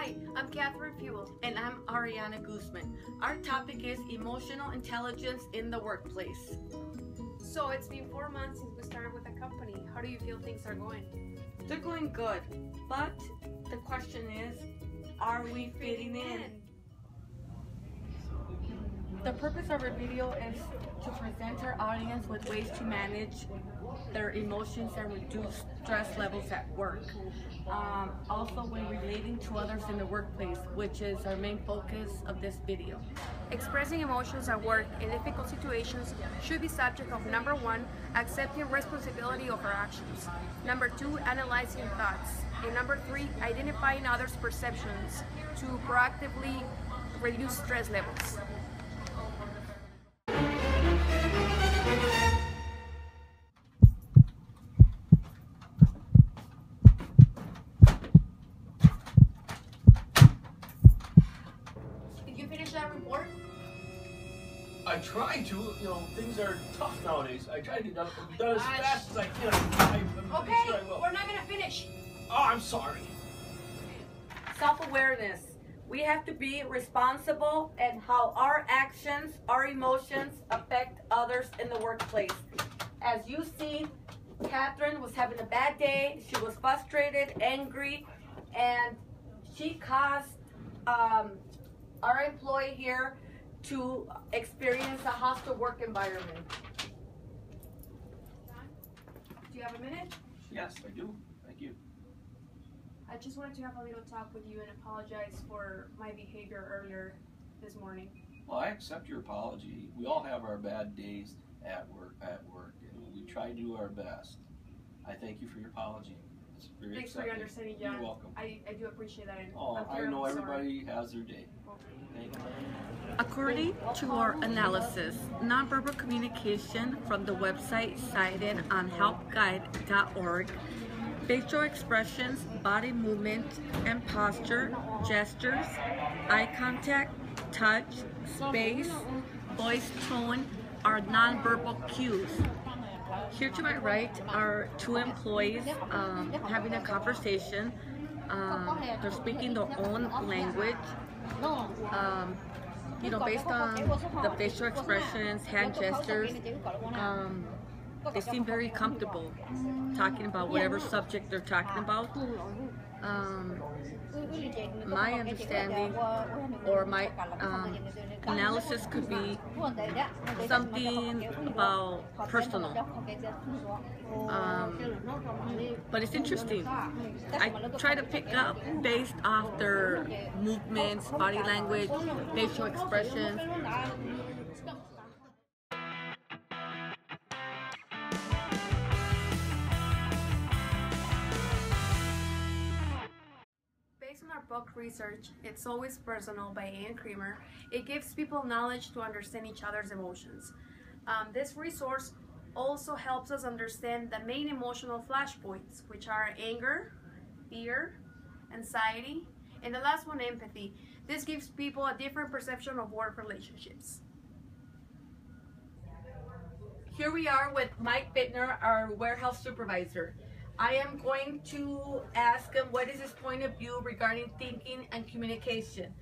Hi, I'm Catherine Fuel. And I'm Ariana Guzman. Our topic is emotional intelligence in the workplace. So it's been 4 months since we started with the company. How do you feel things are going? They're going good, but the question is, are we fitting in? The purpose of our video is to present our audience with ways to manage their emotions and reduce stress levels at work. Also when relating to others in the workplace, which is our main focus of this video. Expressing emotions at work in difficult situations should be subject of number 1, accepting responsibility of our actions. Number 2, analyzing thoughts. And number 3, identifying others' perceptions to proactively reduce stress levels. Did you finish that report? I tried to, things are tough nowadays. I tried to get done as fast as I can. I'm Okay, sure I will. we're not gonna finish. Oh, I'm sorry. Self-awareness. We have to be responsible in how our actions, our emotions affect others in the workplace. As you see, Catherine was having a bad day. She was frustrated, angry, and she caused our employee here to experience a hostile work environment. Do you have a minute? Yes, I do. Thank you. I just wanted to have a little talk with you and apologize for my behavior earlier this morning. Well, I accept your apology. We all have our bad days at work, and we try to do our best. I thank you for your apology. It's very Thanks for accepted. your understanding, John. You're welcome. I do appreciate that. Oh, I'm I terribly know sorry. everybody has their day. Thank you. According to our analysis, nonverbal communication from the website cited on helpguide.org, facial expressions, body movement and posture, gestures, eye contact, touch, space, voice tone are nonverbal cues. Here to my right are two employees having a conversation. They're speaking their own language. Based on the facial expressions, hand gestures, they seem very comfortable talking about whatever subject they're talking about. My understanding or my analysis could be something about personal. But it's interesting. I try to pick up based off their movements, body language, facial expressions. Based on our book research, It's Always Personal by Ann Creamer, it gives people knowledge to understand each other's emotions. This resource also helps us understand the main emotional flashpoints, which are anger, fear, anxiety, and the last one, empathy. This gives people a different perception of work relationships. Here we are with Mike Bittner, our warehouse supervisor. I am going to ask him what is his point of view regarding thinking and communication.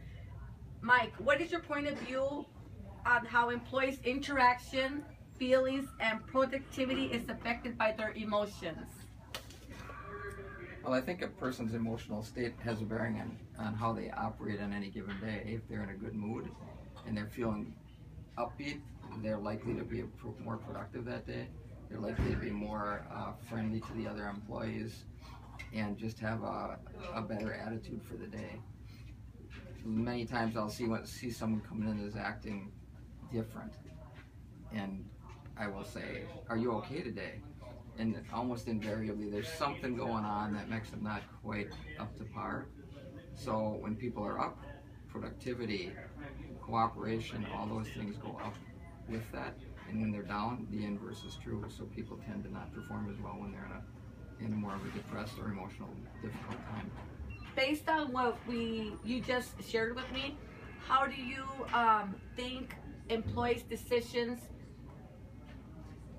Mike, what is your point of view on how employees' interaction, feelings, and productivity is affected by their emotions? Well, I think a person's emotional state has a bearing on how they operate on any given day. If they're in a good mood and they're feeling upbeat, they're likely to be more productive that day. They're likely to be more friendly to the other employees and just have a better attitude for the day. Many times I'll see someone coming in that's acting different, and I will say, "Are you okay today?" And almost invariably there's something going on that makes them not quite up to par. So when people are up, productivity, cooperation, all those things go up with that. And when they're down, the inverse is true. So people tend to not perform as well when they're in a more of a depressed or emotional difficult time. Based on what you just shared with me, how do you think employees' decisions,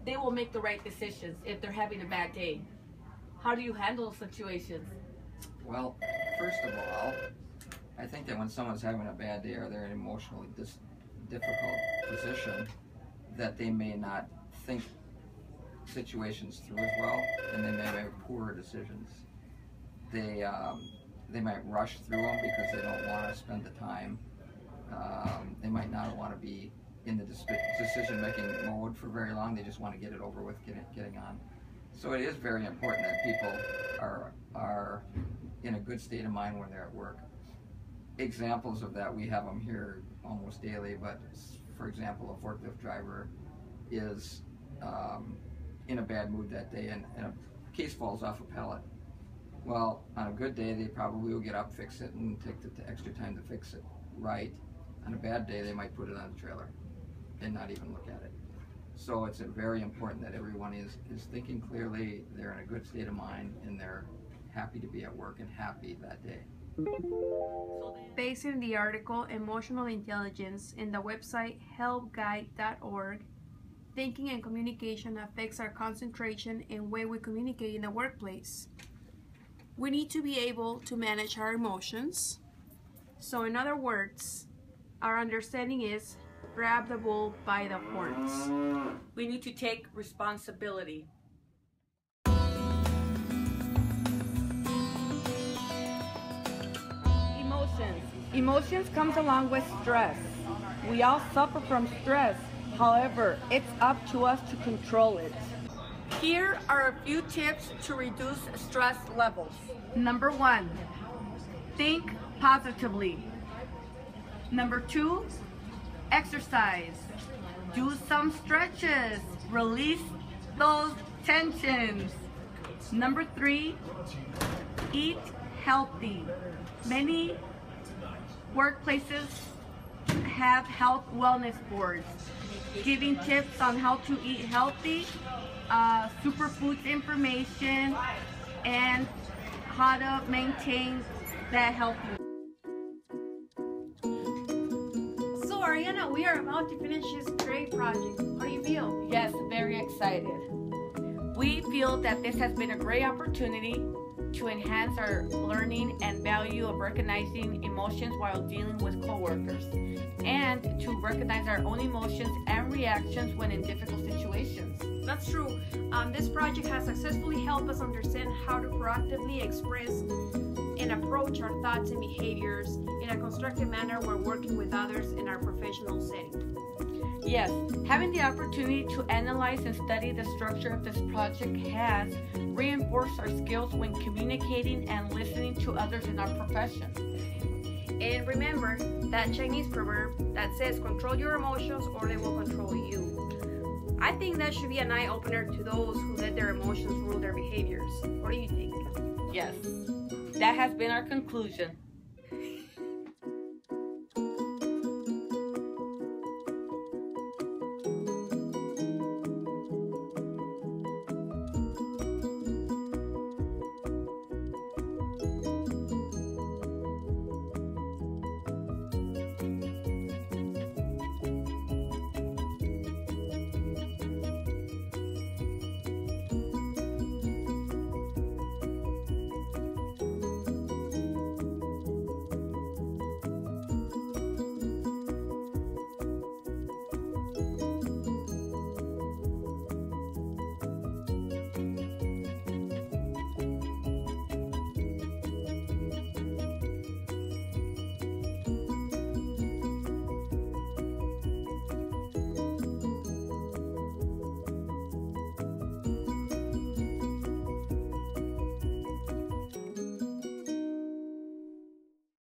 they will make the right decisions if they're having a bad day? How do you handle situations? Well, first of all, I think that when someone's having a bad day or they're in an emotionally difficult position, that they may not think situations through as well, and they may make poorer decisions. They might rush through them because they don't want to spend the time. They might not want to be in the decision-making mode for very long. They just want to get it over with, getting on. So it is very important that people are in a good state of mind when they're at work. Examples of that, we have them here almost daily, but for example, a forklift driver is in a bad mood that day and a case falls off a pallet. Well, on a good day, they probably will get up, fix it, and take the extra time to fix it right. On a bad day, they might put it on the trailer and not even look at it. So it's very important that everyone is thinking clearly, they're in a good state of mind, and they're happy to be at work and happy that day. Based on the article Emotional Intelligence in the website helpguide.org, thinking and communication affects our concentration and way we communicate in the workplace. We need to be able to manage our emotions. So in other words, our understanding is grab the bull by the horns. We need to take responsibility. Emotions comes along with stress. We all suffer from stress. However, it's up to us to control it. Here are a few tips to reduce stress levels. Number 1, think positively. Number 2, exercise. Do some stretches. Release those tensions. Number 3, eat healthy. Many workplaces have health wellness boards giving tips on how to eat healthy, superfoods information, and how to maintain that health. So Ariana, we are about to finish this great project. How do you feel? Yes, very excited. We feel that this has been a great opportunity to enhance our learning and value of recognizing emotions while dealing with coworkers, and to recognize our own emotions and reactions when in difficult situations. That's true. This project has successfully helped us understand how to proactively express and approach our thoughts and behaviors in a constructive manner when working with others in our professional setting. Yes, having the opportunity to analyze and study the structure of this project has reinforced our skills when communicating and listening to others in our profession. And remember that Chinese proverb that says, control your emotions or they will control you. I think that should be an eye-opener to those who let their emotions rule their behaviors. What do you think? Yes, that has been our conclusion.